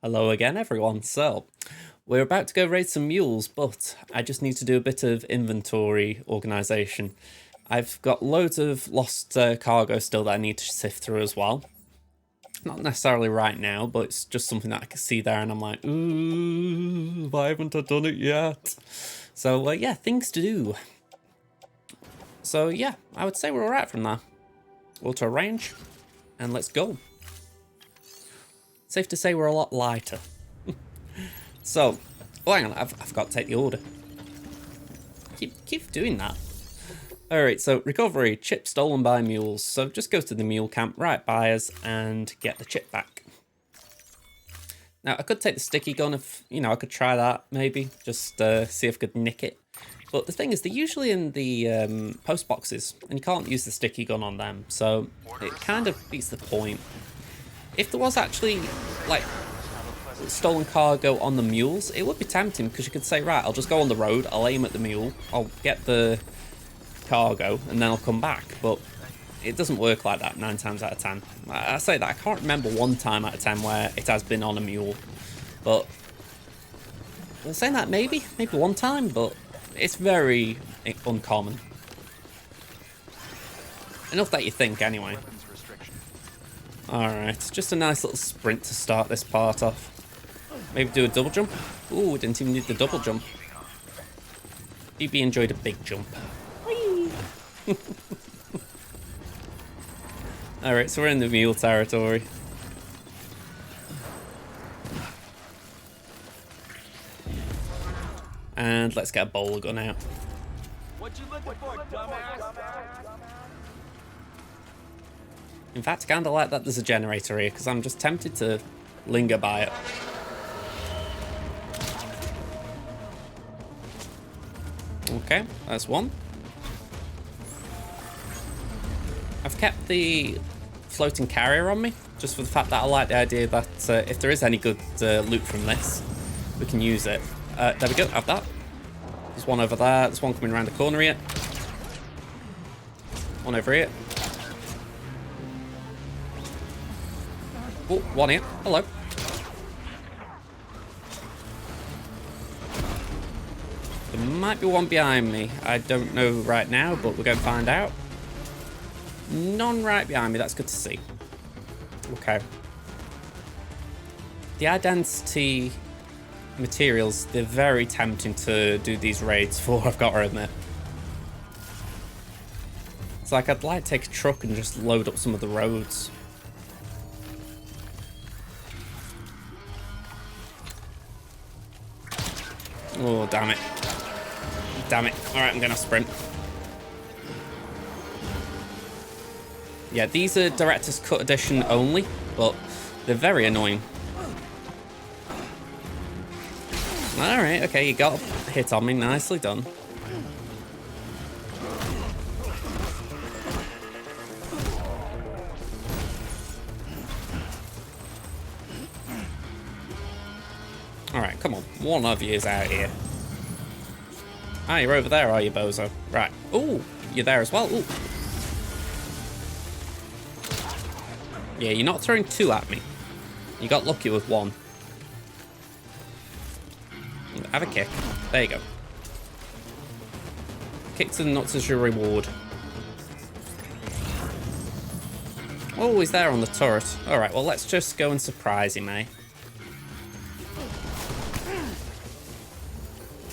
Hello again, everyone. So, we're about to go raid some mules, but I just need to do a bit of inventory organisation. I've got loads of lost cargo still that I need to sift through as well. Not necessarily right now, but it's just something that I can see there and I'm like, ooh, why haven't I done it yet? So, yeah, things to do. So, yeah, I would say we're alright from there. Auto range, and let's go. Safe to say we're a lot lighter. So, oh hang on, I've got to take the order. Keep doing that. Alright, so recovery, chip stolen by mules. So just go to the mule camp right by us and get the chip back. Now I could take the sticky gun if, I could try that maybe. Just see if I could nick it. But the thing is, they're usually in the post boxes and you can't use the sticky gun on them. So it kind of beats the point. If there was actually, like, stolen cargo on the mules, it would be tempting because you could say, right, I'll just go on the road, I'll aim at the mule, I'll get the cargo, and then I'll come back. But it doesn't work like that 9 times out of 10. I say that, I can't remember 1 time out of 10 where it has been on a mule. But, I'm saying that maybe 1 time, but it's very uncommon. Enough that you think, anyway. Alright, just a nice little sprint to start this part off. Maybe do a double jump? Ooh, didn't even need the double jump. BB enjoyed a big jump. Alright, so we're in the mule territory. And let's get a bowler gun out. What you looking for, dumbass? In fact, I kind of like that there's a generator here, because I'm just tempted to linger by it. Okay, that's one. I've kept the floating carrier on me, just for the fact that I like the idea that if there is any good loot from this, we can use it. There we go, have that. There's one over there, there's one coming around the corner here. One over here. Oh, one here. Hello. There might be one behind me. I don't know right now, but we're going to find out. None right behind me. That's good to see. Okay. The identity materials, they're very tempting to do these raids for, I've got to admit. It's like I'd like to take a truck and just load up some of the roads. Oh, damn it. Damn it. Alright, I'm going to sprint. Yeah, these are Director's Cut Edition only, but they're very annoying. Alright, okay, you got a hit on me. Nicely done. Alright, come on. One of you is out here. Ah, you're over there, are you, bozo? Right. Ooh, you're there as well. Ooh. Yeah, you're not throwing 2 at me. You got lucky with 1. Have a kick. There you go. Kick to the nuts as your reward. Oh, he's there on the turret. Alright, well, let's just go and surprise him, eh?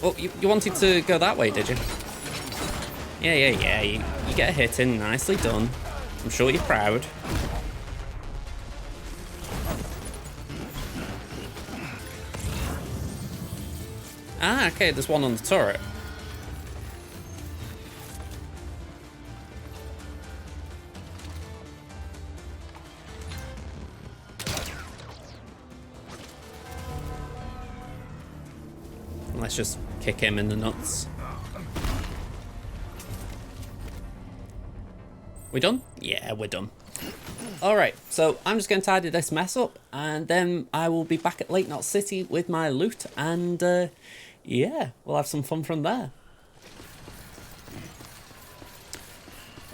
Oh, you wanted to go that way, did you? Yeah. You get a hit in. Nicely done. I'm sure you're proud. Ah, okay, there's one on the turret. Let's just kick him in the nuts. We done? Yeah, we're done. Alright, so I'm just going to tidy this mess up, and then I will be back at Lake Knot City with my loot, and yeah, we'll have some fun from there.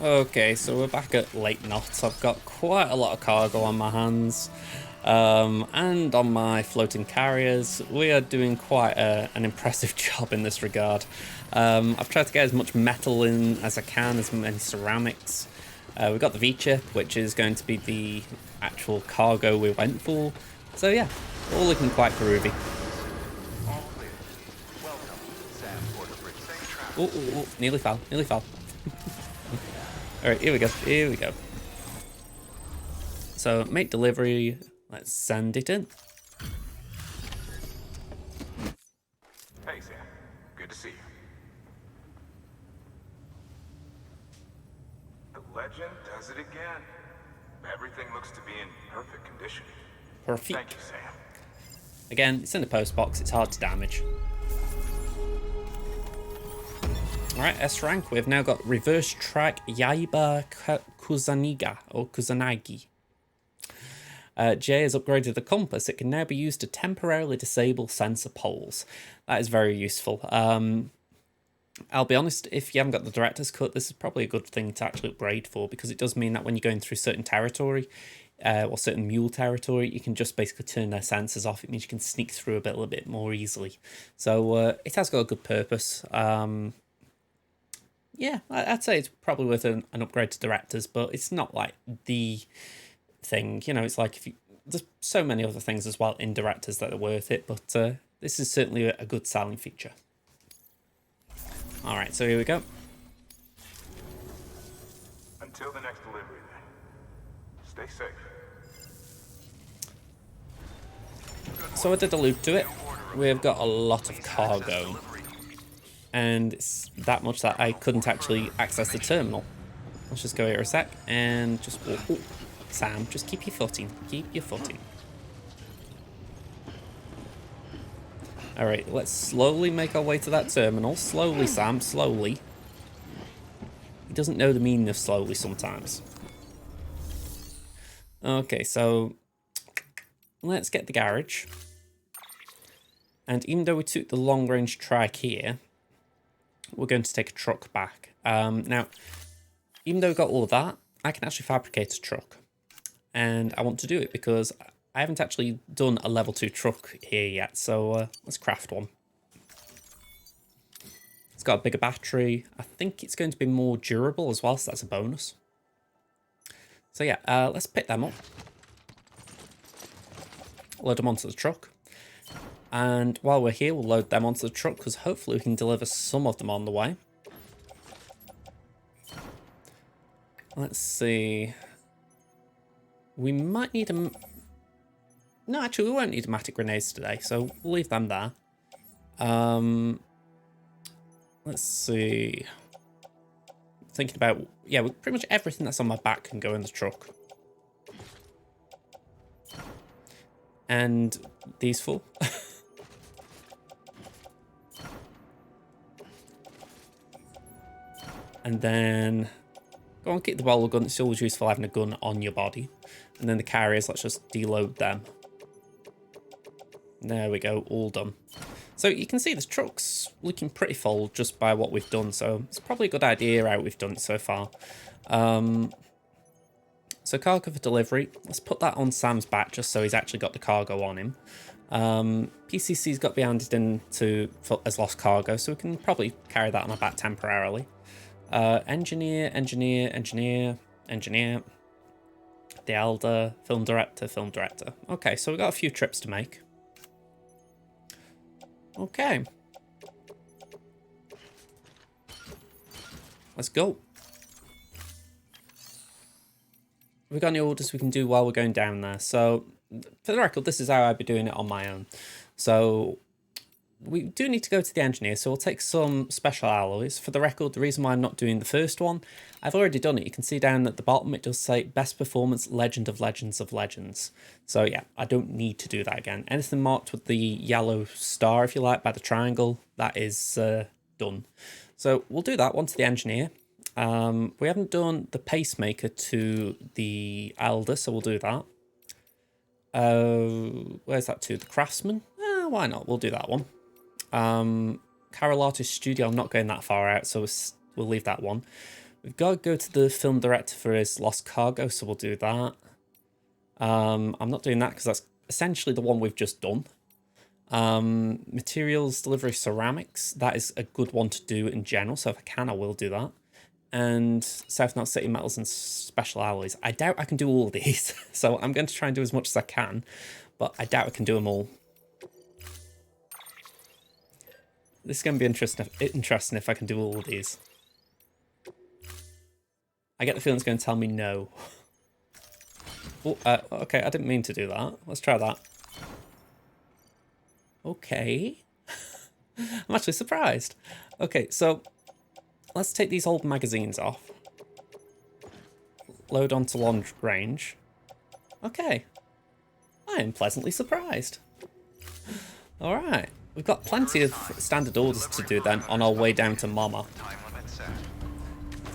Okay, so we're back at Lake Knot. I've got quite a lot of cargo on my hands. And on my floating carriers, we are doing quite an impressive job in this regard. I've tried to get as much metal in as I can, as many ceramics. We've got the V-chip, which is going to be the actual cargo we went for. So yeah, all looking quite groovy. Oh, nearly fell, nearly fell. Alright, here we go, here we go. So, make delivery, let's send it in. Hey Sam, good to see you. The legend does it again. Everything looks to be in perfect condition. Perfect. Thank you, Sam. Again, it's in the post box, it's hard to damage. Alright, S rank, we've now got reverse track Yaiba Kuzaniga, or Kusanagi. J has upgraded the compass. It can now be used to temporarily disable sensor poles. That is very useful. I'll be honest, if you haven't got the director's cut, this is probably a good thing to actually upgrade for, because it does mean that when you're going through certain territory, or certain mule territory, you can just basically turn their sensors off. It means you can sneak through a little bit more easily. So it has got a good purpose. Yeah, I'd say it's probably worth an upgrade to directors, but it's not like the thing. You know, it's like there's so many other things as well in directors that are worth it, but this is certainly a good selling feature. All right, so here we go. Until the next delivery, then. Stay safe. So I did allude to it. We've got a lot of cargo, and it's that much that I couldn't actually access the terminal. Let's just go here a sec and just walk. Oh, Sam, just keep your footing. Keep your footing. All right, let's slowly make our way to that terminal. Slowly, Sam, slowly. He doesn't know the meaning of slowly sometimes. Okay, so let's get the garage. And even though we took the long-range trike here, we're going to take a truck back. Now, even though we got all of that, I can actually fabricate a truck. And I want to do it because I haven't actually done a level 2 truck here yet, so let's craft one. It's got a bigger battery. I think it's going to be more durable as well, so that's a bonus. So yeah, let's pick them up. Load them onto the truck. And while we're here, we'll load them onto the truck, because hopefully we can deliver some of them on the way. Let's see. We might need a... No, actually, we won't need matic grenades today, so we'll leave them there. Let's see. Thinking about... Yeah, pretty much everything that's on my back can go in the truck. And these four. And then go on, keep the bowler gun. It's always useful having a gun on your body. And then the carriers, let's just deload them. There we go, all done. So you can see this truck's looking pretty full just by what we've done. So it's probably a good idea how we've done it so far. So cargo for delivery. Let's put that on Sam's back just so he's actually got the cargo on him. PCC's got to be handed in as lost cargo, so we can probably carry that on our back temporarily. Engineer. The Elder, film director. Okay, so we've got a few trips to make. Okay. Let's go. Have we got any orders we can do while we're going down there? So, for the record, this is how I'd be doing it on my own. So, we do need to go to the engineer, so we'll take some special alloys. For the record, the reason why I'm not doing the first one, I've already done it. You can see down at the bottom, it does say Best Performance, Legend of Legends of Legends. So yeah, I don't need to do that again. Anything marked with the yellow star, if you like, by the triangle, that is done. So we'll do that one to the engineer. We haven't done the pacemaker to the Elder, so we'll do that. Where's that to? The Craftsman? Why not? We'll do that one. Carol Artist Studio, I'm not going that far out, so we'll leave that one. We've got to go to the film director for his lost cargo, so we'll do that. I'm not doing that because that's essentially the one we've just done. Materials delivery ceramics, that is a good one to do in general, so if I can I will do that. And South North City metals and special alloys. I doubt I can do all of these, so I'm going to try and do as much as I can, but I doubt I can do them all. This is going to be interesting if I can do all of these. I get the feeling it's going to tell me no. Oh, okay, I didn't mean to do that. Let's try that. Okay. I'm actually surprised. Okay, so let's take these old magazines off. Load onto long range. Okay. I am pleasantly surprised. Alright. We've got plenty of standard orders to do then on our way down to Mama.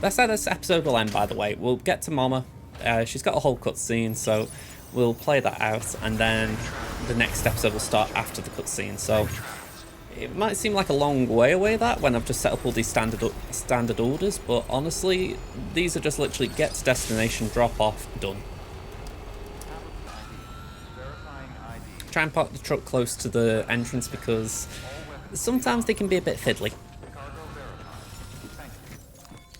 That's how this episode will end, by the way. We'll get to Mama. She's got a whole cutscene, so we'll play that out, and then the next episode will start after the cutscene. So it might seem like a long way away that when I've just set up all these standard orders, but honestly, these are just literally get to destination, drop off, done. Try and park the truck close to the entrance because sometimes they can be a bit fiddly.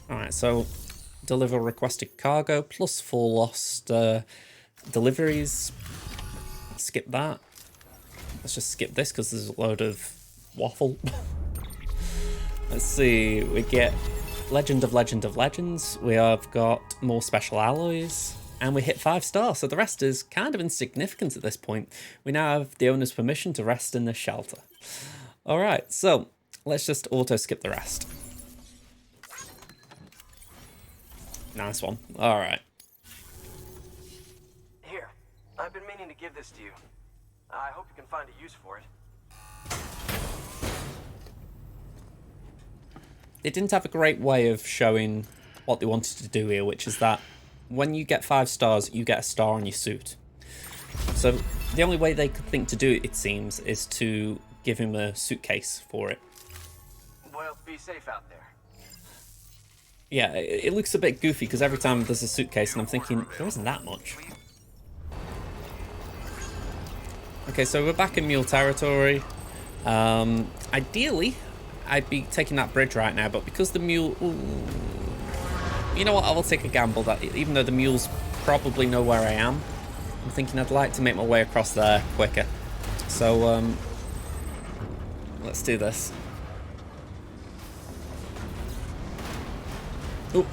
Alright, so deliver requested cargo plus 4 lost deliveries. Skip that. Let's just skip this because there's a load of waffle. Let's see, we get Legend of Legends. We have got more special alloys. And we hit 5 stars, so the rest is kind of insignificant at this point. We now have the owner's permission to rest in this shelter. Alright, so let's just auto-skip the rest. Nice one. Alright. Here, I've been meaning to give this to you. I hope you can find a use for it. They didn't have a great way of showing what they wanted to do here, which is that when you get 5 stars, you get a star on your suit. So the only way they could think to do it, it seems, is to give him a suitcase for it. Well, be safe out there. Yeah, it looks a bit goofy because every time there's a suitcase and I'm thinking, there isn't that much. Okay, so we're back in mule territory. Ideally, I'd be taking that bridge right now, but because the mule... Ooh, you know what, I will take a gamble that even though the mules probably know where I am, I'm thinking I'd like to make my way across there quicker. So, let's do this. Ooh,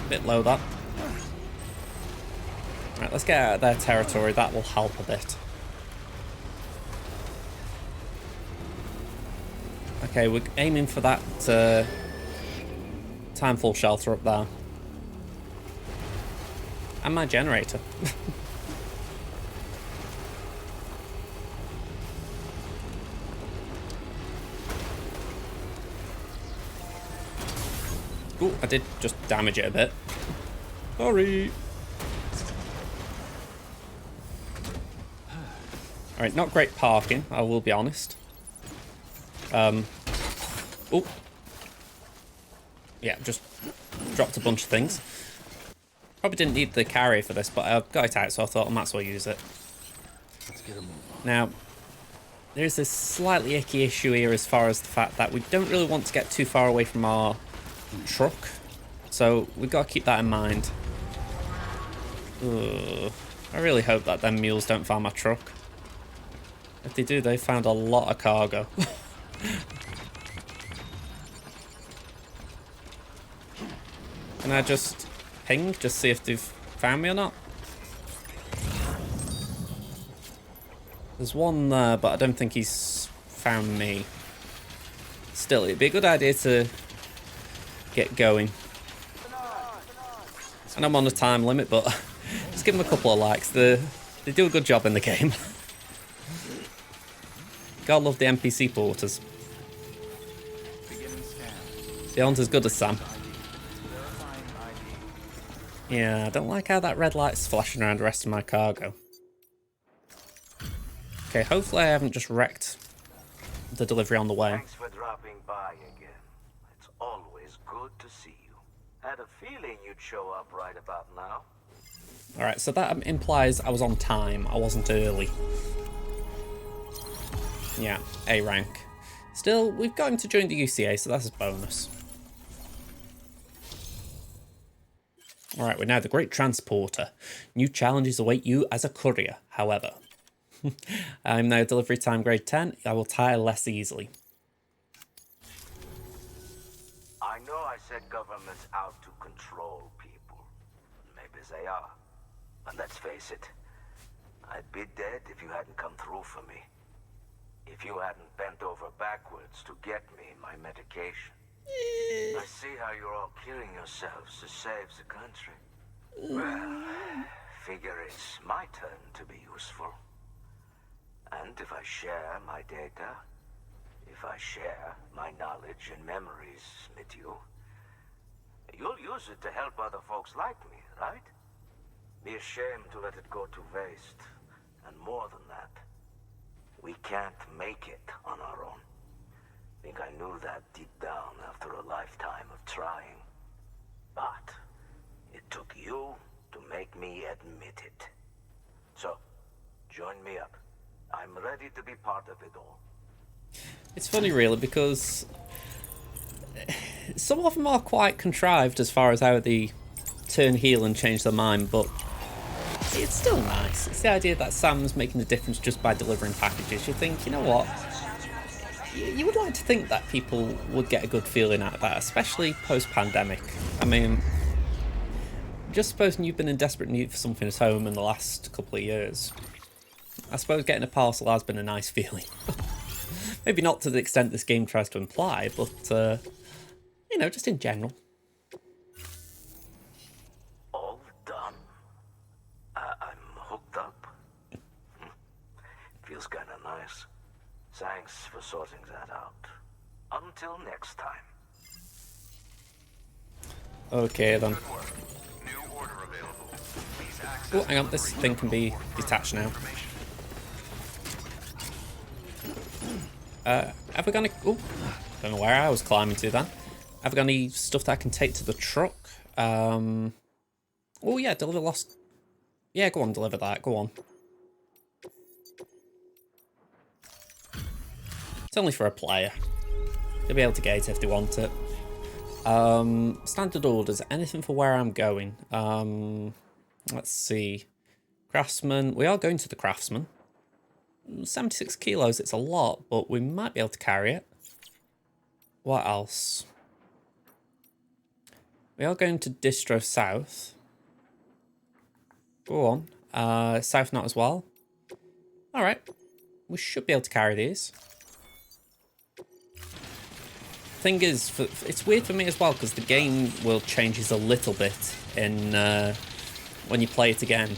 bit low that. Right, let's get out of their territory, that will help a bit. Okay, we're aiming for that Timefall shelter up there. And my generator. Ooh, I did just damage it a bit. Sorry. Alright, not great parking, I will be honest. Oh. Yeah, just dropped a bunch of things. Probably didn't need the carrier for this, but I got it out, so I thought I might as well use it. Let's get a move on. Now, there's this slightly icky issue here as far as the fact that we don't really want to get too far away from our truck. So we've got to keep that in mind. Ugh. I really hope that them mules don't find my truck. If they do, they found a lot of cargo. Can I just ping, just see if they've found me or not? There's one there, but I don't think he's found me. Still, it'd be a good idea to get going. And I'm on a time limit, but just give them a couple of likes. They do a good job in the game. Gotta love the NPC porters. They aren't as good as Sam. Yeah, I don't like how that red light's flashing around the rest of my cargo. Okay, hopefully I haven't just wrecked the delivery on the way. Thanks for dropping by again. It's always good to see you. Had a feeling you'd show up right about now. Alright, so that implies I was on time. I wasn't early. Yeah, A rank. Still, we've got him to join the UCA, so that's a bonus. Alright, we're now the Great Transporter. New challenges await you as a courier, however. I'm now delivery time grade 10. I will tire less easily. I know I said government's out to control people. Maybe they are. But let's face it. I'd be dead if you hadn't come through for me. If you hadn't bent over backwards to get me my medication. I see how you're all killing yourselves to save the country. Well, figure it's my turn to be useful. And if I share my data, if I share my knowledge and memories with you, you'll use it to help other folks like me, right? Be ashamed to let it go to waste. And more than that, we can't make it on our own. Think I knew that deep down after a lifetime of trying. But it took you to make me admit it. So, join me up. I'm ready to be part of it all. It's funny, really, because some of them are quite contrived as far as how they turn heel and change their mind, but it's still nice. It's the idea that Sam's making a difference just by delivering packages. You think, you know what? You would like to think that people would get a good feeling out of that, especially post-pandemic. I mean, just supposing you've been in desperate need for something at home in the last couple of years. I suppose getting a parcel has been a nice feeling. Maybe not to the extent this game tries to imply, but, you know, just in general. All done. I'm hooked up. Feels kind of nice. Thanks for sorting that out. Until next time. Okay, then. Good work. New order available. Please access. Oh, hang on, this thing can be detached now. Have we got any... Oh, don't know where I was climbing to then. Have we got any stuff that I can take to the truck? Oh, yeah, deliver lost... Yeah, go on, deliver that, go on. It's only for a player. They'll be able to gate if they want it. Standard orders, anything for where I'm going. Let's see. Craftsman, we are going to the Craftsman. 76 kilos, it's a lot, but we might be able to carry it. What else? We are going to Distro South. Go on. South not as well. Alright. We should be able to carry these. Thing is, it's weird for me as well, because the game world changes a little bit in when you play it again.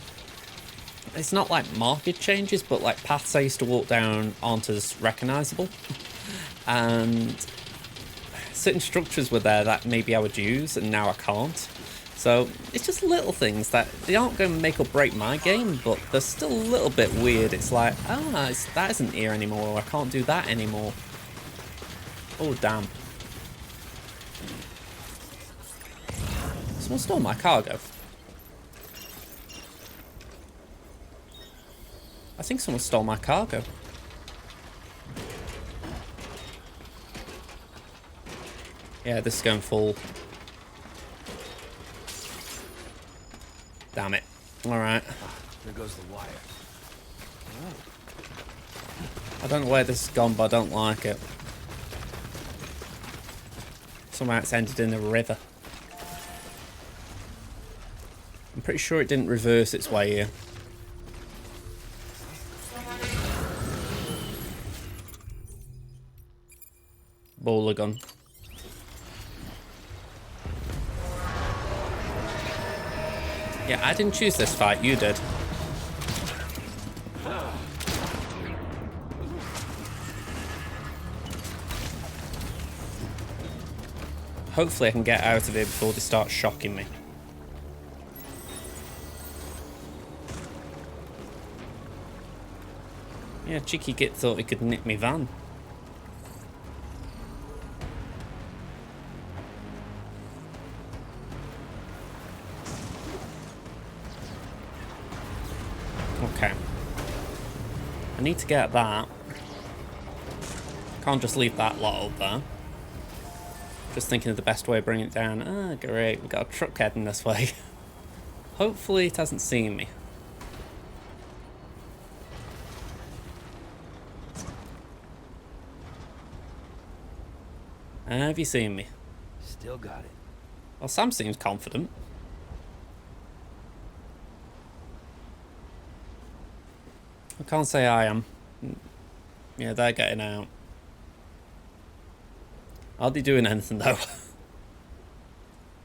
It's not like market changes, but like paths I used to walk down aren't as recognisable. And certain structures were there that maybe I would use, and now I can't. So it's just little things that they aren't going to make or break my game, but they're still a little bit weird. It's like, that isn't here anymore, or I can't do that anymore. Oh, damn. Someone stole my cargo. I think someone stole my cargo. Yeah, this is going full. Damn it. Alright. There goes the wire. I don't know where this has gone, but I don't like it. Somehow it's ended in a river. I'm pretty sure it didn't reverse its way here. Bowler gun. Yeah, I didn't choose this fight, you did. Hopefully I can get out of here before they start shocking me. Yeah, cheeky git thought he could nick me van. need to get that. Can't just leave that lot up there. Just thinking of the best way of bringing it down. Ah, great. We've got a truck heading this way. Hopefully it hasn't seen me. Have you seen me? Still got it. Well, Sam seems confident. I can't say I am. Yeah, they're getting out. Are they doing anything though?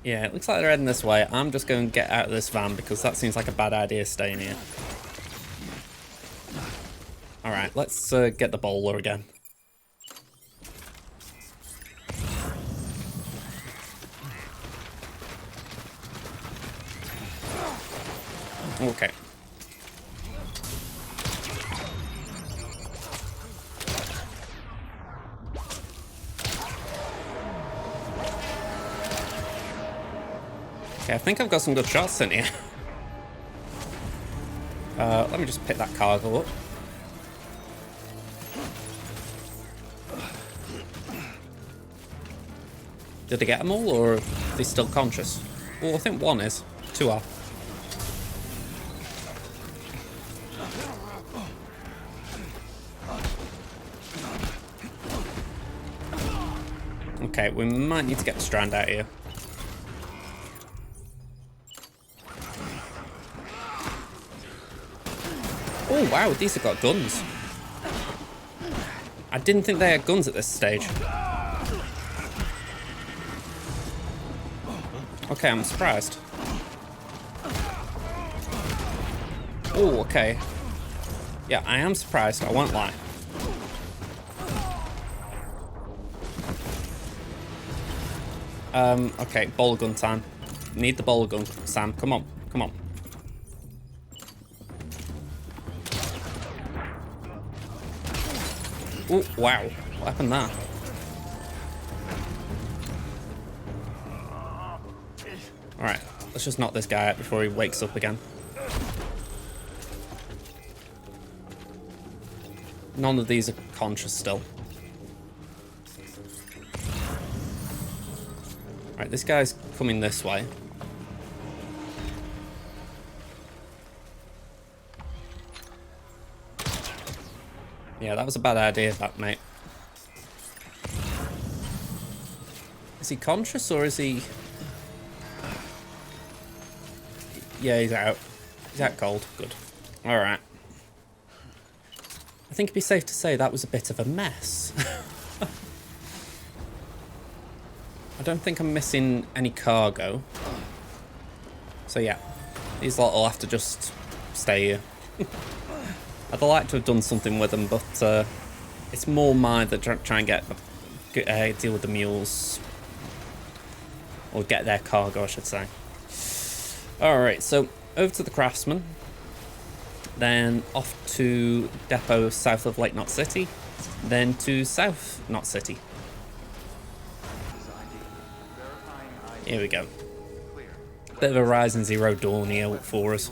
Yeah, it looks like they're heading this way. I'm just going to get out of this van because that seems like a bad idea staying here. Alright, let's get the bowler again. Okay. Okay, I think I've got some good shots in here. Let me just pick that cargo up. Did I get them all, or are they still conscious? Well, I think one is. Two are. Okay, we might need to get the Strand out here. Oh wow, these have got guns. I didn't think they had guns at this stage. Okay, I'm surprised. Oh, okay. Yeah, I am surprised, I won't lie. Okay, bowler gun time. Need the bowler gun, Sam. Come on, come on. Oh, wow. What happened there? Alright, let's just knock this guy out before he wakes up again. None of these are conscious still. Alright, this guy's coming this way. Yeah, that was a bad idea, that, mate. Is he conscious or is he... Yeah, he's out. He's out cold. Good. Alright. I think it'd be safe to say that was a bit of a mess. I don't think I'm missing any cargo. So yeah, these lot will have to just stay here. I'd like to have done something with them, but it's more mine that try and get deal with the mules. Or get their cargo, I should say. Alright, so over to the Craftsman. Then off to depot south of Lake Knot City. Then to South Knot City. Here we go. Bit of a Horizon Zero Dawn here for us.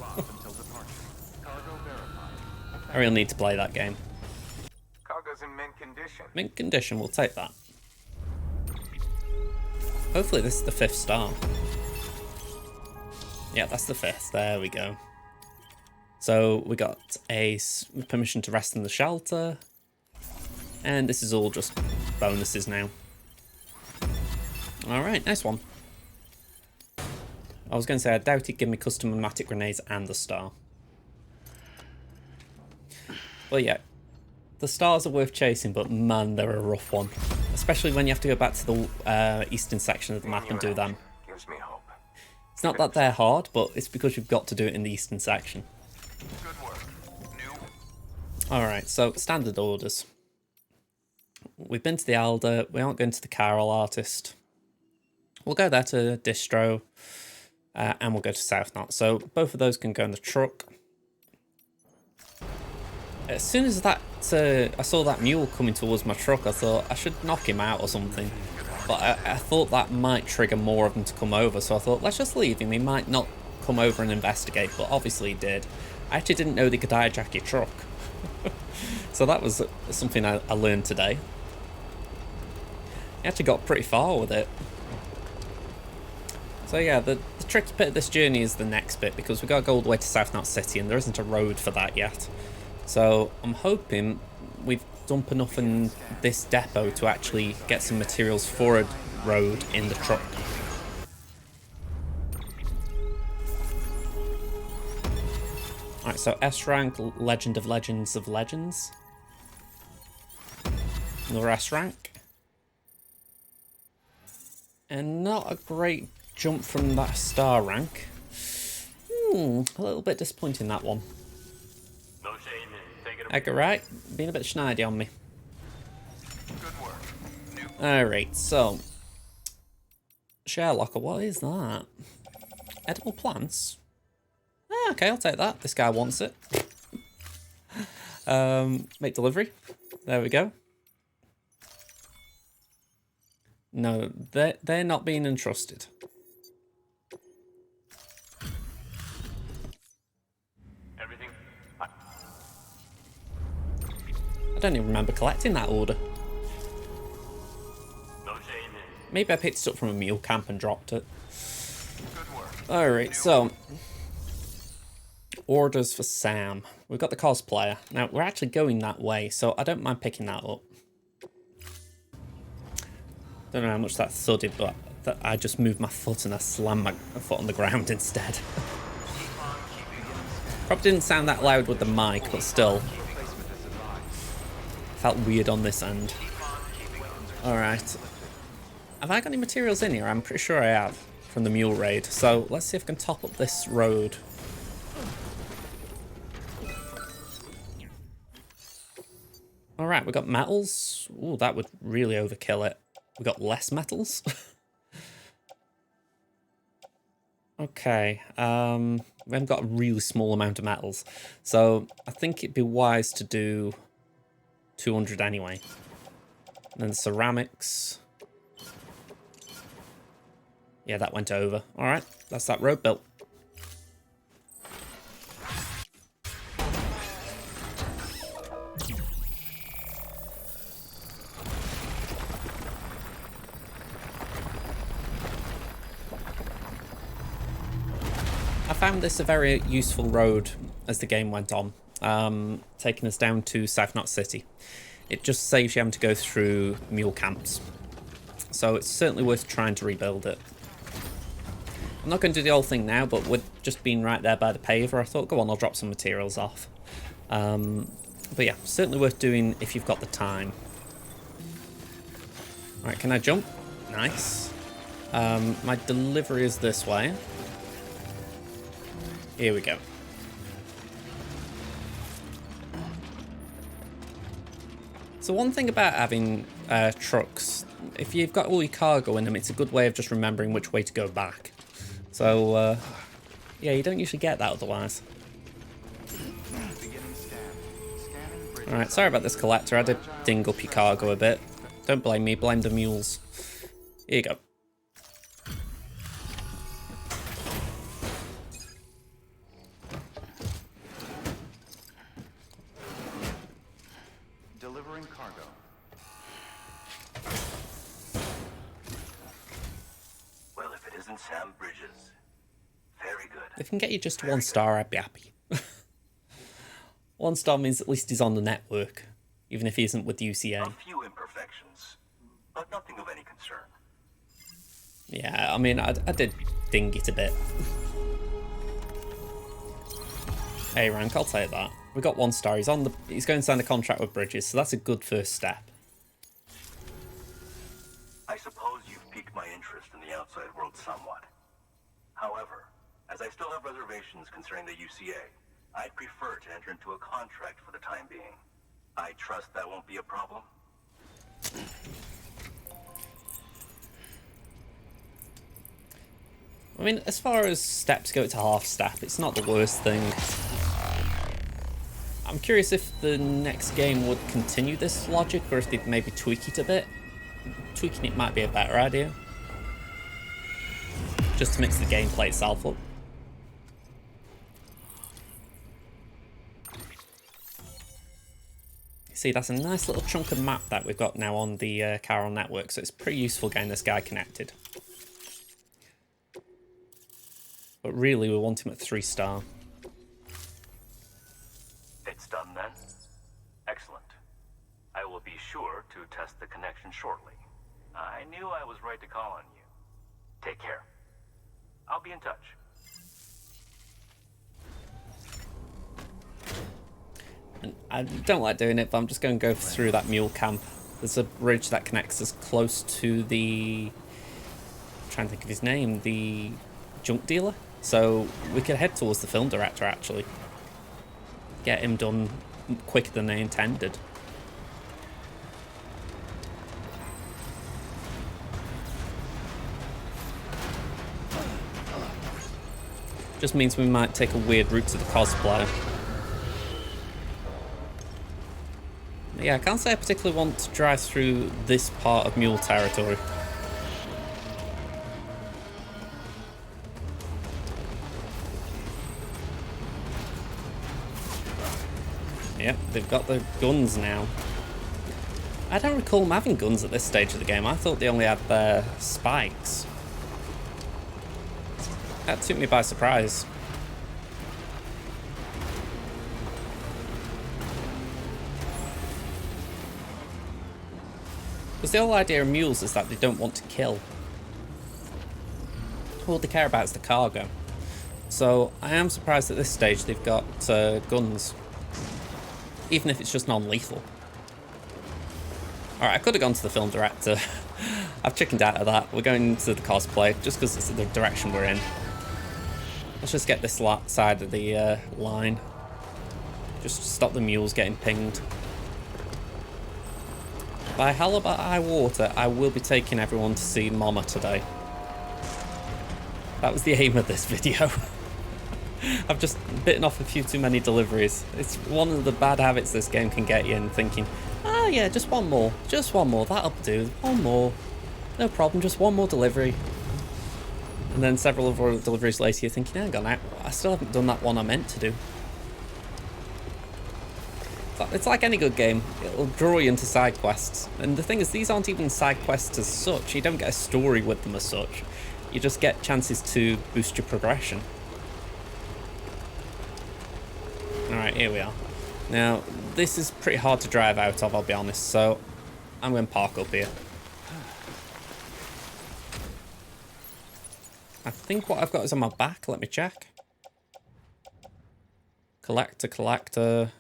I really need to play that game. Cargo's in mint condition. Mint condition, we'll take that. Hopefully this is the 5th star. Yeah, that's the 5th. There we go. So we got a permission to rest in the shelter. And this is all just bonuses now. Alright, nice one. I was going to say, I doubt he'd give me custom pneumatic grenades and the star. Well, yeah, the stars are worth chasing, but man, they're a rough one. Especially when you have to go back to the eastern section of the map and do them. Gives me hope. It's not that they're hard, but it's because you've got to do it in the eastern section. Good work. New. Alright, so standard orders. We've been to the Alder, we aren't going to the Carol Artist. We'll go there to Distro, and we'll go to South Knot. So both of those can go in the truck. As soon as that I saw that mule coming towards my truck, I thought I should knock him out or something. But I thought that might trigger more of them to come over, so I thought, let's just leave him. He might not come over and investigate, but obviously he did. I actually didn't know they could hijack your truck. So that was something I learned today. I actually got pretty far with it. So yeah, the tricky bit of this journey is the next bit, because we've got to go all the way to South Knot City and there isn't a road for that yet. So I'm hoping we've dumped enough in this depot to actually get some materials for a road in the truck. Alright, so S rank, Legend of Legends of Legends. Another S rank. And not a great jump from that star rank. A little bit disappointing, that one. No shame in taking a Edgar Wright, being a bit schneidy on me. good work. Alright, so... Sharelocker, what is that? Edible plants? Ah, okay, I'll take that. This guy wants it. Make delivery. There we go. No, they're not being entrusted. Everything. I don't even remember collecting that order. No shame in. Maybe I picked it up from a mule camp and dropped it. Good work. Alright, so... Orders for Sam. We've got the cosplayer. Now, we're actually going that way, so I don't mind picking that up. Don't know how much that thudded, but I just moved my foot and I slammed my foot on the ground instead. Probably didn't sound that loud with the mic, but still. Felt weird on this end. Alright. Have I got any materials in here? I'm pretty sure I have, from the mule raid. So let's see if I can top up this road. Alright, we got metals. Ooh, that would really overkill it. We got less metals. Okay, we haven't got a really small amount of metals. So I think it'd be wise to do 200 anyway. And then ceramics. Yeah, that went over. Alright, that's that road built. I found this a very useful road as the game went on, taking us down to South Knot City. It just saves you having to go through mule camps. So it's certainly worth trying to rebuild it. I'm not going to do the whole thing now, but with just being right there by the paver, I thought, go on, I'll drop some materials off. But yeah, certainly worth doing if you've got the time. Right, can I jump? Nice. My delivery is this way. Here we go. So one thing about having trucks, if you've got all your cargo in them, it's a good way of just remembering which way to go back. So, yeah, you don't usually get that otherwise. Alright, sorry about this collector. I did ding up your cargo a bit. Don't blame me, blame the mules. Here you go. Delivering cargo. Well, if it isn't Sam Bridges. Very good. If I can get you just 1 star, I'd be happy. 1 star means at least he's on the network, even if he isn't with UCA. A few imperfections, but nothing of any concern. Yeah, I mean, I did ding it a bit. Hey, rank, I'll take that. We got 1 star. He's going to sign a contract with Bridges, so that's a good first step. I suppose you've piqued my interest in the outside world somewhat. However, as I still have reservations concerning the UCA, I'd prefer to enter into a contract for the time being. I trust that won't be a problem? I mean, as far as steps go to half step, it's not the worst thing. I'm curious if the next game would continue this logic, or if they'd maybe tweak it a bit. Tweaking it might be a better idea. Just to mix the gameplay itself up. See, that's a nice little chunk of map that we've got now on the Chiral network, so it's pretty useful getting this guy connected. But really, we want him at 3-star. It's done then? Excellent. I will be sure to test the connection shortly. I knew I was right to call on you. Take care. I'll be in touch. And I don't like doing it, but I'm just going to go through that mule camp. There's a bridge that connects us close to the... I'm trying to think of his name. The junk dealer. So we could head towards the film director, actually. Get him done quicker than they intended. Just means we might take a weird route to the cosplayer. But yeah, I can't say I particularly want to drive through this part of mule territory. Yep, they've got the guns now. I don't recall them having guns at this stage of the game. I thought they only had their spikes. That took me by surprise. Because the whole idea of mules is that they don't want to kill. All they care about is the cargo. So I am surprised at this stage they've got guns. Even if it's just non-lethal. Alright, I could have gone to the film director. I've chickened out of that. We're going to the cosplay just because it's the direction we're in. Let's just get this side of the line. Just stop the mules getting pinged. By hell or by high water, I will be taking everyone to see Mama today. That was the aim of this video. I've just bitten off a few too many deliveries. It's one of the bad habits this game can get you in thinking, oh yeah, just one more, that'll do, one more. No problem, just one more delivery. And then several other deliveries later you're thinking, hang on, I still haven't done that one I meant to do. It's like any good game, it'll draw you into side quests. And the thing is, these aren't even side quests as such, you don't get a story with them as such. You just get chances to boost your progression. Alright, here we are. Now, this is pretty hard to drive out of, I'll be honest, so I'm going to park up here. I think what I've got is on my back, let me check. Collector.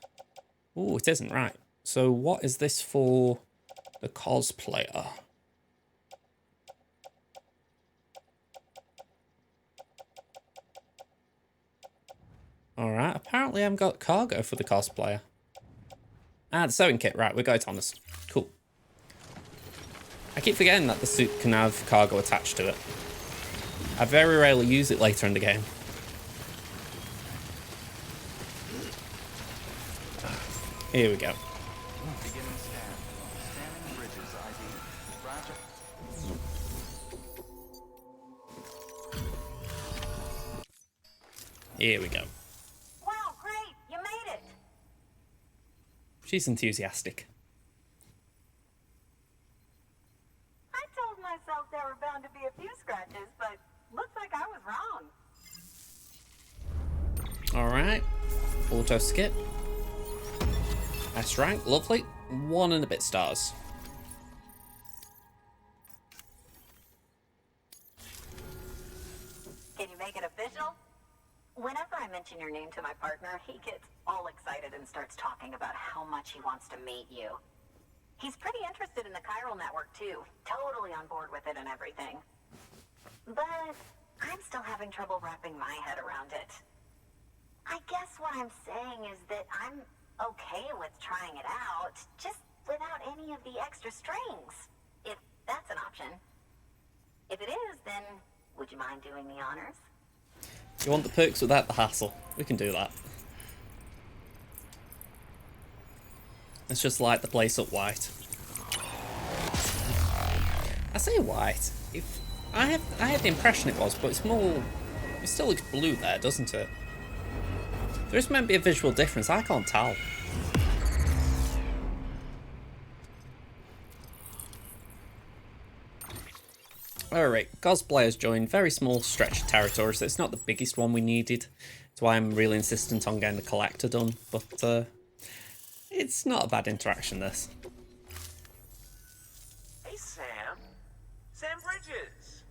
Ooh, it isn't, right. So what is this for the cosplayer? Alright, apparently I've got cargo for the cosplayer. Ah, the sewing kit, right, we got it on us. Cool. I keep forgetting that the suit can have cargo attached to it. I very rarely use it later in the game. Here we go. Here we go. Wow, great! You made it! She's enthusiastic. I told myself there were bound to be a few scratches, but looks like I was wrong. Alright. Auto skip. S rank, lovely. 1 and a bit stars. Can you make it official? Whenever I mention your name to my partner, he gets all excited and starts talking about how much he wants to meet you. He's pretty interested in the chiral network too, totally on board with it and everything. But I'm still having trouble wrapping my head around it. I guess what I'm saying is that I'm okay with trying it out, just without any of the extra strings, if that's an option. If it is, then would you mind doing the honors? You want the perks without the hassle? We can do that. Let's just light the place up white. I say white. If I had the impression it was, but it's more. It still looks blue there, doesn't it? There is meant to be a visual difference. I can't tell. Alright, Cosplayer's joined. Very small stretch of territory, so it's not the biggest one we needed. That's why I'm really insistent on getting the collector done, but it's not a bad interaction, this. Hey, Sam. Sam Bridges.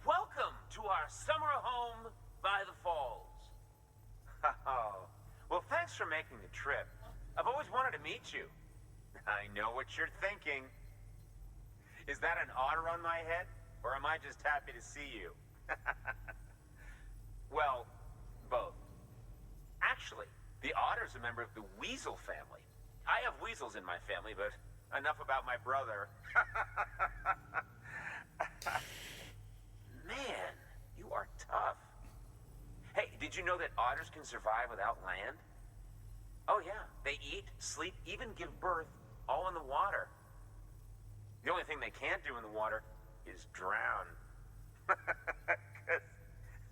Welcome to our summer home by the falls. Oh, well, thanks for making the trip. I've always wanted to meet you. I know what you're thinking. Is that an otter on my head, or am I just happy to see you? Well, both. Actually, the otter's a member of the weasel family. I have weasels in my family, but enough about my brother. Man, you are tough. Hey, did you know that otters can survive without land? Oh yeah, they eat, sleep, even give birth, all in the water. The only thing they can't do in the water is drown.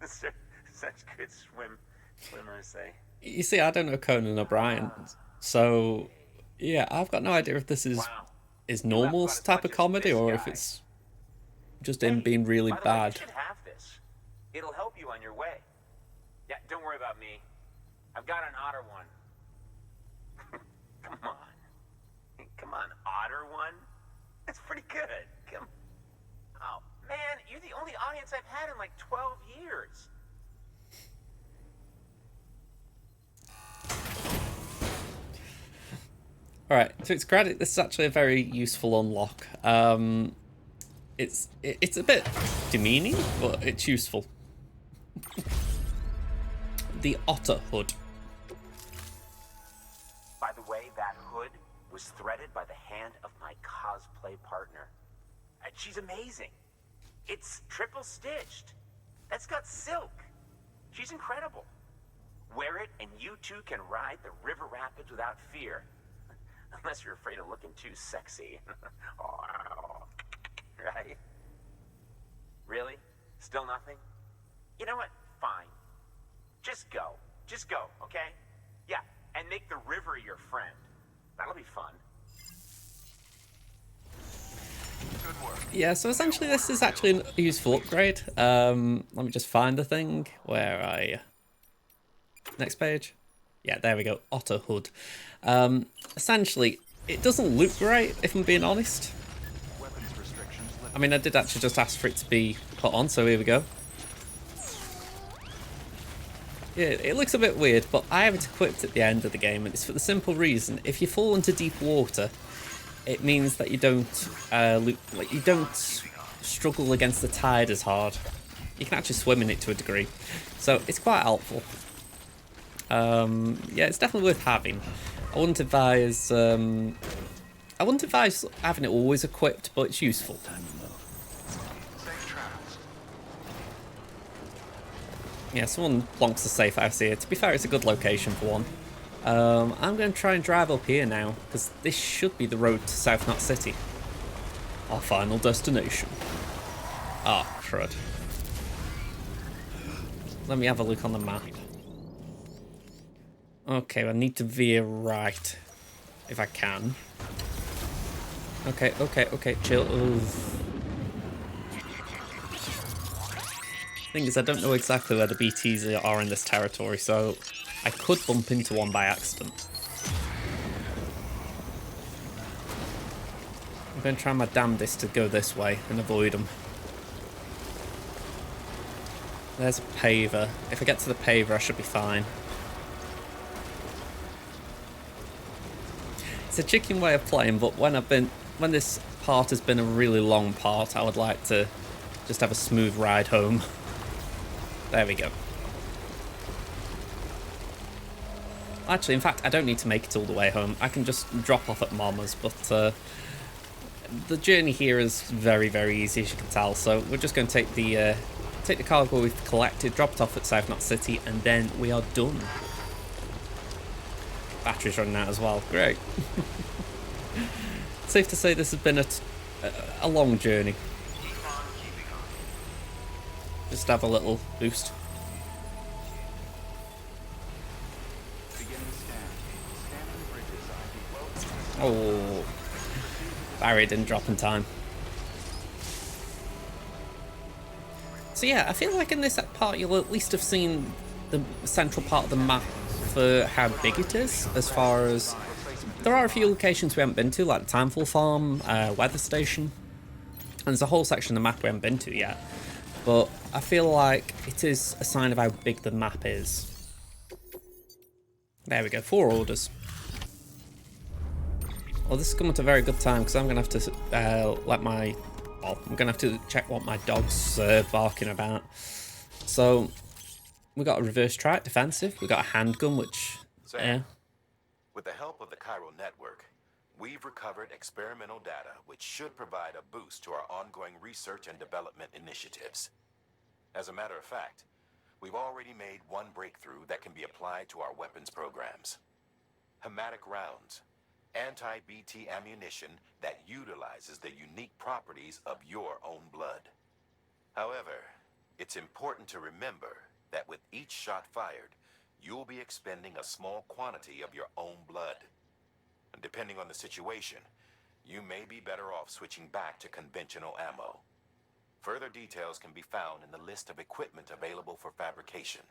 Such good swimmers, say. You see, I don't know Conan O'Brien, so yeah, I've got no idea if this is normal type of comedy or if it's just him being really bad. You should have this. It'll help you on your way. Yeah, don't worry about me. I've got an otter one. Come on. Come on, otter one? That's pretty good. Come. Oh, man, you're the only audience I've had in like 12 years. Alright, to its credit, this is actually a very useful unlock. It's a bit demeaning, but it's useful. The otter hood. By the way, that hood was threaded by the hand of my cosplay partner. And she's amazing. It's triple stitched. That's got silk. She's incredible. Wear it and you too can ride the river rapids without fear. Unless you're afraid of looking too sexy. Right? Really? Still nothing? You know what? Fine. Just go. Just go, okay? Yeah, and make the river your friend. That'll be fun. Good work. Yeah, so essentially this is actually a useful upgrade. Let me just find the thing. Where are you? Next page. Yeah, there we go. Otter hood. Essentially, it doesn't look great, if I'm being honest. I mean, I did actually just ask for it to be put on, so here we go. Yeah, it looks a bit weird, but I have it equipped at the end of the game, and it's for the simple reason: if you fall into deep water, it means that you don't struggle against the tide as hard. You can actually swim in it to a degree, so it's quite helpful. Yeah, it's definitely worth having. I wouldn't advise having it always equipped, but it's useful. Yeah, someone plonks the safe house here. To be fair, it's a good location for one. I'm going to try and drive up here now, because this should be the road to South Knot City. Our final destination. Ah, crud. Let me have a look on the map. Okay, I need to veer right, if I can. Okay, chill. Oof. Thing is, I don't know exactly where the BTs are in this territory, so I could bump into one by accident. I'm going to try my damnedest to go this way and avoid them. There's a paver. If I get to the paver, I should be fine. It's a chicken way of playing, but when this part has been a really long part, I would like to just have a smooth ride home. There we go. Actually, in fact, I don't need to make it all the way home. I can just drop off at Mama's, but the journey here is very, very easy, as you can tell. So we're just going to take the cargo we've collected, drop it off at South Knot City, and then we are done. Battery's running out as well. Great. Safe to say this has been a long journey. Just have a little boost. Oh, Barry didn't drop in time. So yeah, I feel like in this part you'll at least have seen the central part of the map for how big it is, as far as there are a few locations we haven't been to, like the Timefall Farm, Weather Station, and there's a whole section of the map we haven't been to yet. But I feel like it is a sign of how big the map is. There we go, 4 orders. Well, this is coming at a very good time because I'm going to have to I'm going to have to check what my dog's barking about. So, we got a reverse trike defensive, we got a handgun, which, Sam, with the help of the chiral network, we've recovered experimental data which should provide a boost to our ongoing research and development initiatives. As a matter of fact, we've already made one breakthrough that can be applied to our weapons programs. Hematic rounds, anti-BT ammunition that utilizes the unique properties of your own blood. However, it's important to remember that with each shot fired, you'll be expending a small quantity of your own blood. And depending on the situation, you may be better off switching back to conventional ammo. Further details can be found in the list of equipment available for fabrication.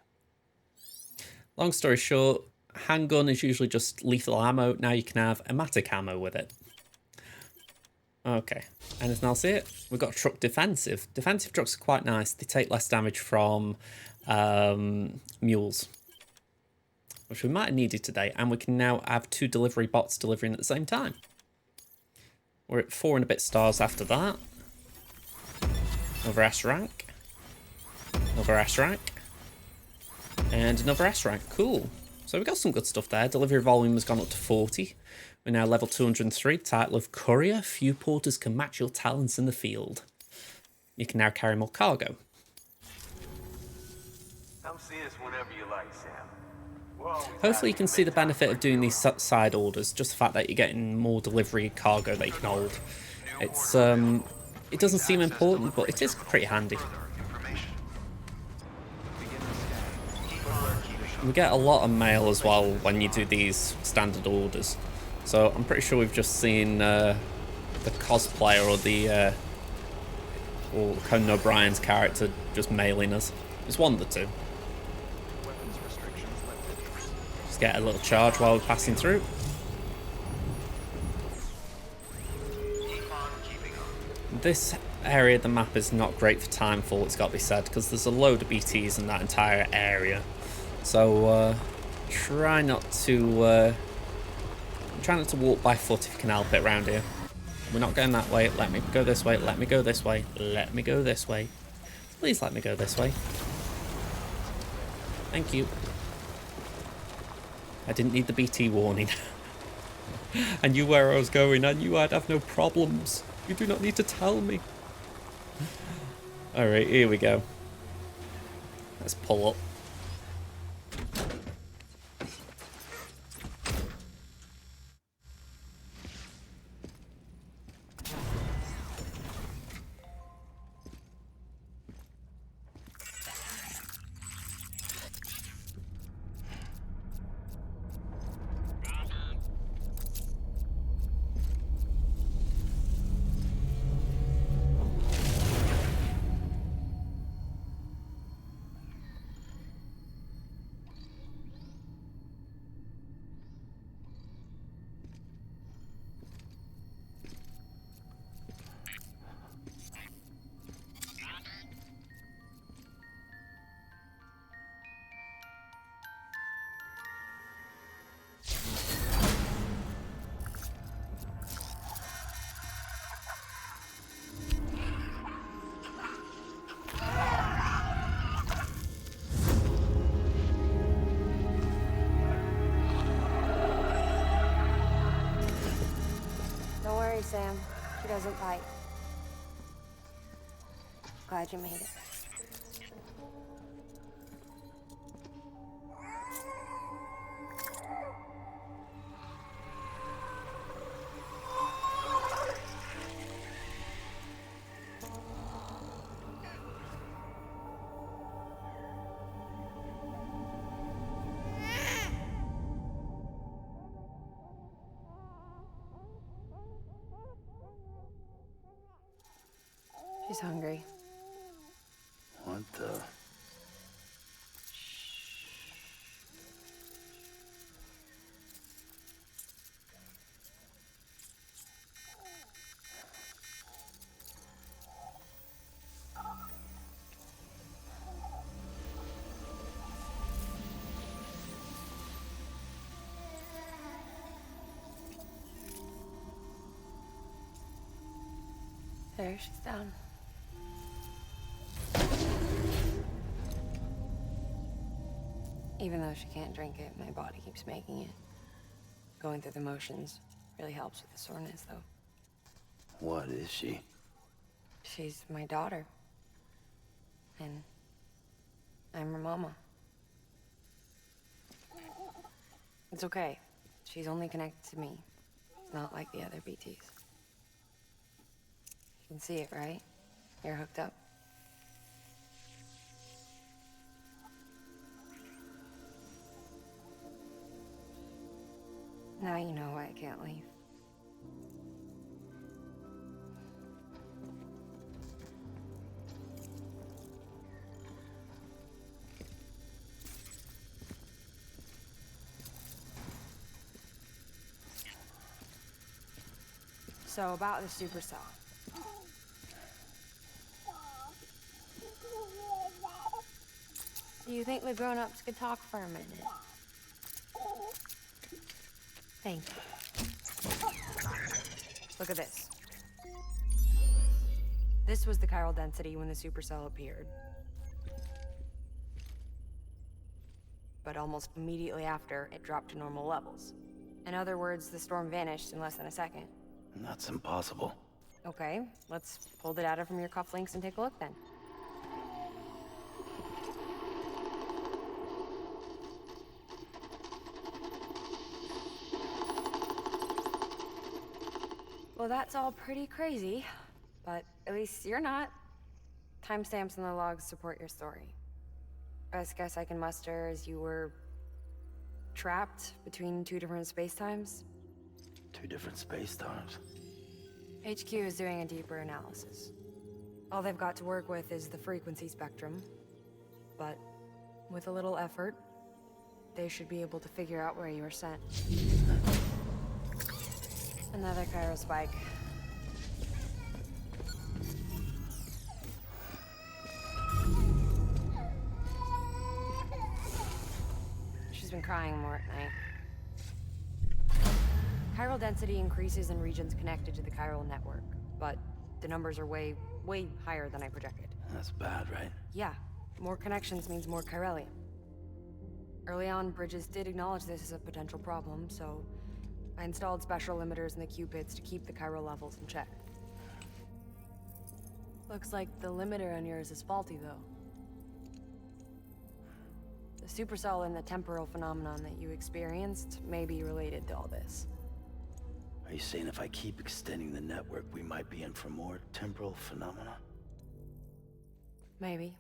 Long story short, handgun is usually just lethal ammo. Now you can have hematic ammo with it. Okay, anything else here? We've got truck defensive. Defensive trucks are quite nice. They take less damage from mules, which we might have needed today. And we can now have 2 delivery bots delivering at the same time. We're at 4 and a bit stars after that. Another S rank. Another S rank. And another S rank. Cool. So we got some good stuff there. Delivery volume has gone up to 40. We're now level 203. Title of Courier. Few porters can match your talents in the field. You can now carry more cargo. Come see us whenever you like, Sam. Hopefully you can see the benefit of doing these side orders. Just the fact that you're getting more delivery cargo that you can hold. It's it doesn't seem important, but it is pretty handy. We get a lot of mail as well when you do these standard orders. So I'm pretty sure we've just seen the cosplayer or the or Conan O'Brien's character just mailing us. It's one of the two. Just get a little charge while we're passing through. This area of the map is not great for timefall, it's got to be said, because there's a load of BTs in that entire area. So try not to walk by foot if you can help it around here. We're not going that way. Let me go this way. Let me go this way. Let me go this way. Please let me go this way. Thank you. I didn't need the BT warning. I knew where I was going. I knew I'd have no problems. You do not need to tell me. Alright, here we go. Let's pull up. Sam. She doesn't bite. Glad you made it. She's hungry. What? What the... There, she's down. Even though she can't drink it, my body keeps making it. Going through the motions really helps with the soreness, though. What is she? She's my daughter. And I'm her mama. It's okay. She's only connected to me. It's not like the other BTs. You can see it, right? You're hooked up. Now you know why I can't leave. So about the supercell. Do you think the grown-ups could talk for a minute? Thank you. Look at this. This was the chiral density when the supercell appeared. But almost immediately after, it dropped to normal levels. In other words, the storm vanished in less than a second. That's impossible. Okay, let's pull the data from your cufflinks and take a look then. Well, that's all pretty crazy, but at least you're not. Timestamps in the logs support your story. Best guess I can muster is you were trapped between two different spacetimes. Two different space times. HQ is doing a deeper analysis. All they've got to work with is the frequency spectrum, but with a little effort, they should be able to figure out where you were sent. Another chiral spike. She's been crying more at night. Chiral density increases in regions connected to the chiral network, but the numbers are way higher than I projected. That's bad, right? Yeah, more connections means more chiralium. Early on, Bridges did acknowledge this as a potential problem, so I installed special limiters in the Cupids to keep the chiral levels in check. Looks like the limiter on yours is faulty, though. The supercell and the temporal phenomenon that you experienced may be related to all this. Are you saying if I keep extending the network, we might be in for more temporal phenomena? Maybe.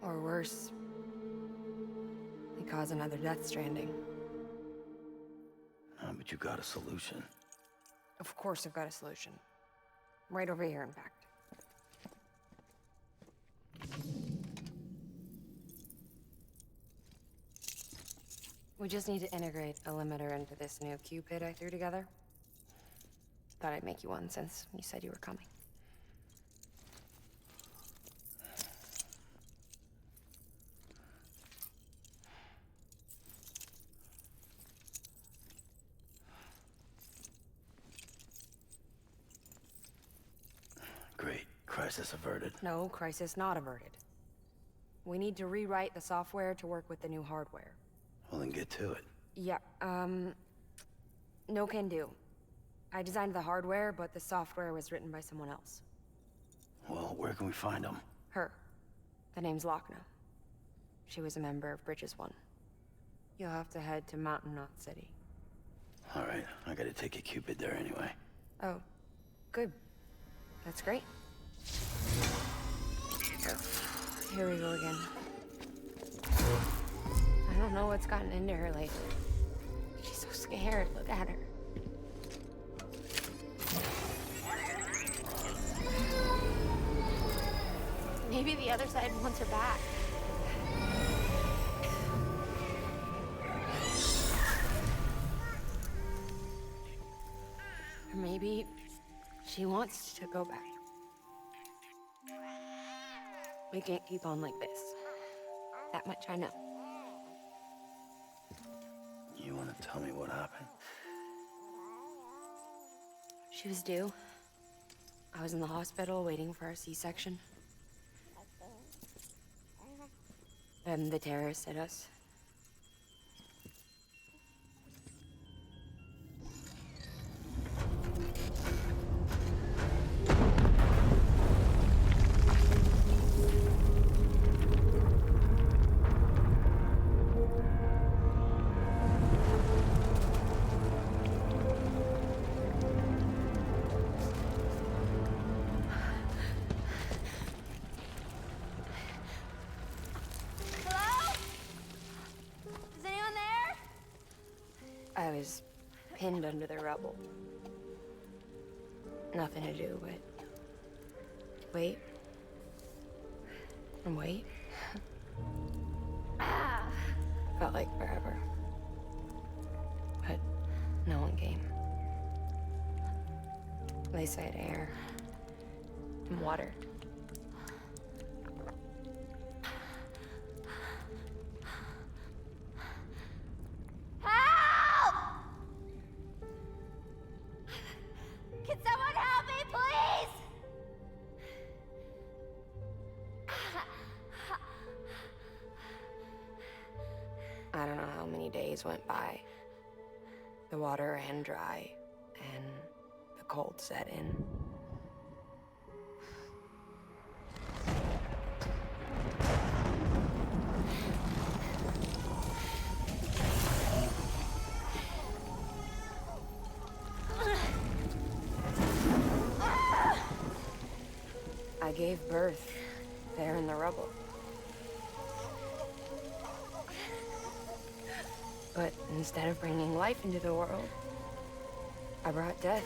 Or worse, they cause another death stranding. But you got a solution. Of course I've got a solution. Right over here, in fact. We just need to integrate a limiter into this new Cupid I threw together. Thought I'd make you one since you said you were coming. Great. Crisis averted. No, crisis not averted. We need to rewrite the software to work with the new hardware. Well, then get to it. Yeah, no can do. I designed the hardware, but the software was written by someone else. Well, where can we find them? Her. The name's Lochna. She was a member of Bridges 1. You'll have to head to Mountain Knot City. All right, I gotta take a Cupid there anyway. Oh, good. That's great. Here we go again. I don't know what's gotten into her lately. She's so scared. Look at her. the other side wants her back. Or maybe she wants to go back. We can't keep on like this. That much I know. You want to tell me what happened? She was due. I was in the hospital waiting for a C-section. Then the terrorists hit us. I was pinned under the rubble. Nothing to do but wait and wait. Felt like forever. But no one came. They said air and water. I don't know how many days went by. The water ran dry, and the cold set in. I gave birth there in the rubble. But instead of bringing life into the world, I brought death.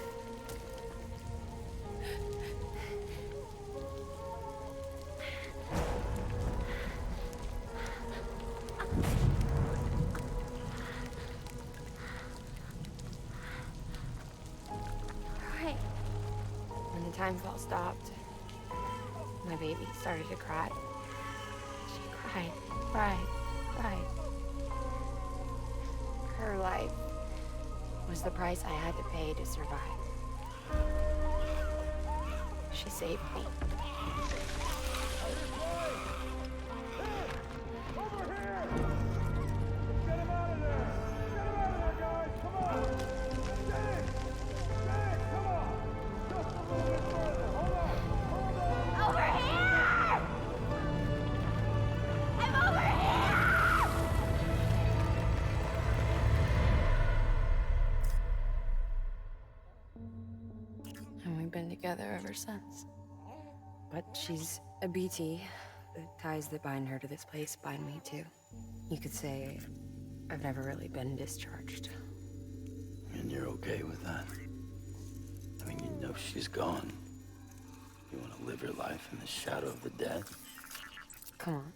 Right. When the time fall stopped, my baby started to cry. She cried. Her life was the price I had to pay to survive. She saved me. Over here! Get him out of there! Get him out of there, guys! Come on! Get in! Come on! Just a little bit further! Hold on! Over here! I'm over here! And we've been together ever since. But she's a BT. The ties that bind her to this place bind me too. You could say I've never really been discharged. And you're okay with that? I mean, you know she's gone. You want to live your life in the shadow of the dead? Come on.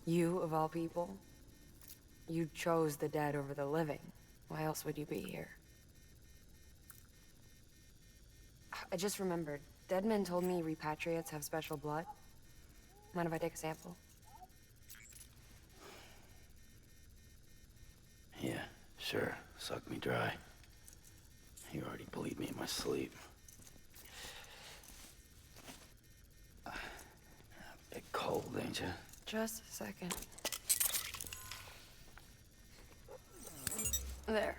You, of all people, you chose the dead over the living. Why else would you be here? I just remembered. Dead men told me repatriates have special blood. Mind if I take a sample? Yeah, sure. Suck me dry. You already bleed me in my sleep. A bit cold, ain't you? Just a second. There.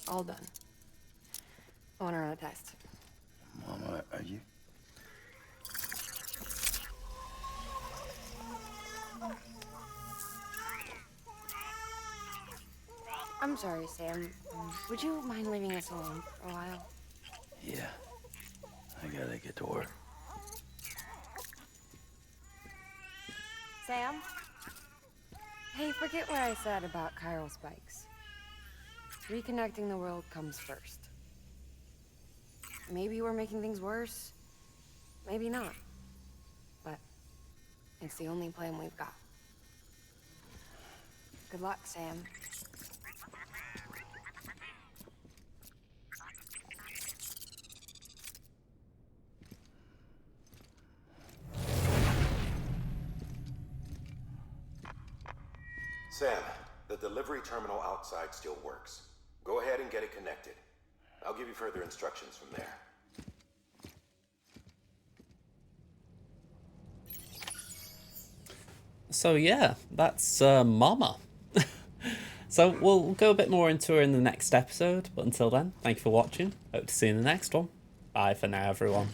All done. I want to run a test. Mama, are you? I'm sorry, Sam. Would you mind leaving us alone for a while? Yeah. I gotta get to work. Sam? Hey, forget what I said about chiral spikes. Reconnecting the world comes first. Maybe we're making things worse. Maybe not. But It's the only plan we've got. Good luck, Sam. Sam, the delivery terminal outside still works. Go ahead and get it connected. I'll give you further instructions from there. So yeah, that's Mama. So we'll go a bit more into her in the next episode, but until then, thank you for watching. Hope to see you in the next one. Bye for now, everyone.